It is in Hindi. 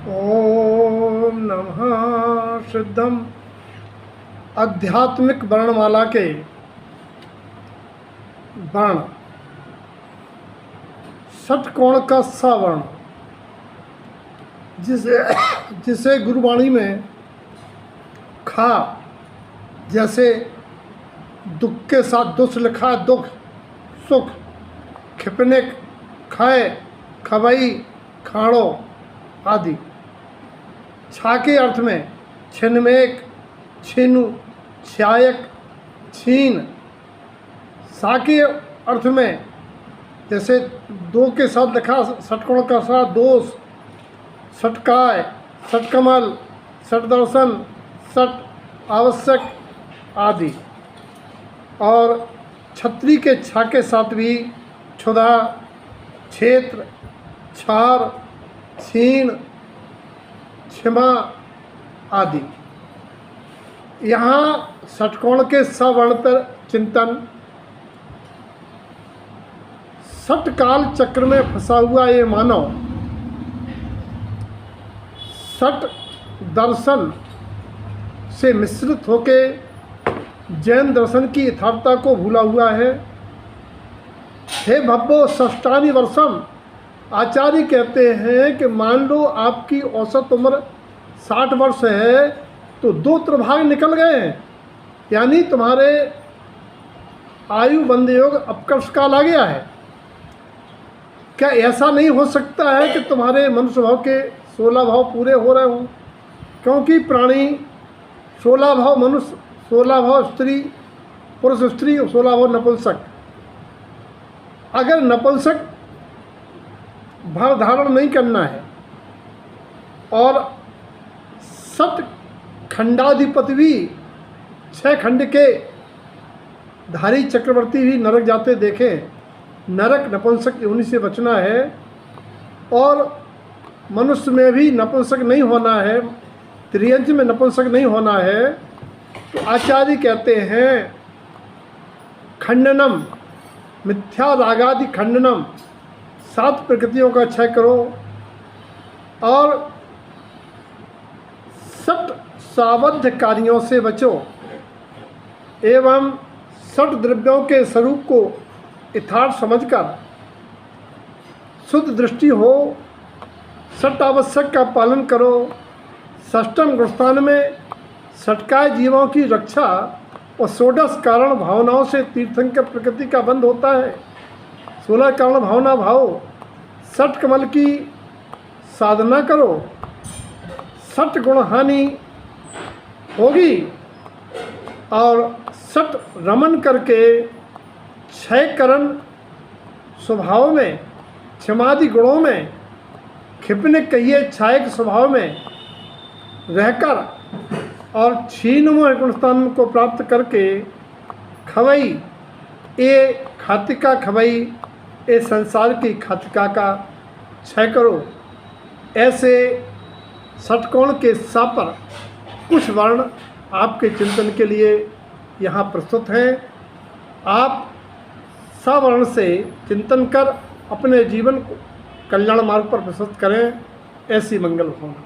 ओम नमः सिद्धम। आध्यात्मिक वर्णमाला के वर्ण षटकोण का सवर्ण, जिसे गुरुवाणी में खा, जैसे दुख के साथ दुष्ट लिखा है, दुख सुख, खिपने खाए, खबई, खाड़ो आदि। छा के अर्थ में छिन्मेक, छीनु, छायक, छीन। सा के अर्थ में जैसे दो के साथ लिखा षटकोण का साथ दोष, षटकाय, षटकमल, षटदर्शन, षट आवश्यक आदि। और छत्री के छा के साथ भी क्षुधा, क्षेत्र, क्षार, छीन, क्षमा आदि। यहाँ षटकोण के सवर्ण पर चिंतन। षटकाल चक्र में फंसा हुआ ये मानव षट दर्शन से मिश्रित होके जैन दर्शन की यथार्थता को भूला हुआ है। हे भब्बो षष्ठानि वर्षम, आचार्य कहते हैं कि मान लो आपकी औसत उम्र 60 वर्ष है तो 2 त्रिभाग निकल गए हैं, यानी तुम्हारे आयु बंध योग अपकर्ष काल आ गया है। क्या ऐसा नहीं हो सकता है कि तुम्हारे मनुष्य भाव के 16 भाव पूरे हो रहे हों? क्योंकि प्राणी 16 भाव मनुष्य, 16 भाव स्त्री, पुरुष स्त्री, 16 भाव नपुंसक। अगर नपुंसक भाव धारण नहीं करना है और सत खंडाधिपति भी 6 खंड के धारी चक्रवर्ती भी नरक जाते देखे। नरक नपुंसक योनि से बचना है और मनुष्य में भी नपुंसक नहीं होना है, त्रियंच में नपुंसक नहीं होना है। तो आचार्य कहते हैं खंडनम, मिथ्या रागादि खंडनम, 7 प्रकृतियों का क्षय करो और षट सावध्य कार्यों से बचो एवं षट द्रव्यों के स्वरूप को यथार्थ समझकर शुद्ध दृष्टि हो, षट आवश्यक का पालन करो। षष्ठम गुणस्थान में षटकाय जीवों की रक्षा और षोडश कारण भावनाओं से तीर्थंकर प्रकृति का बंध होता है। 16 कारण भावना भाव, षट कमल की साधना करो, षट गुण हानि होगी और षट रमन करके क्षयकरण स्वभाव में, क्षमादि गुणों में, खिपने कहिए छायक स्वभाव में रहकर और छीनमोह गुणस्थान को प्राप्त करके खवई, ये खातिका खवई, ये संसार की खातिका का क्षय करो। ऐसे षटकोण के सा पर कुछ वर्ण आपके चिंतन के लिए यहाँ प्रस्तुत हैं। आप सवर्ण से चिंतन कर अपने जीवन को कल्याण मार्ग पर प्रस्तुत करें। ऐसी मंगल भावना।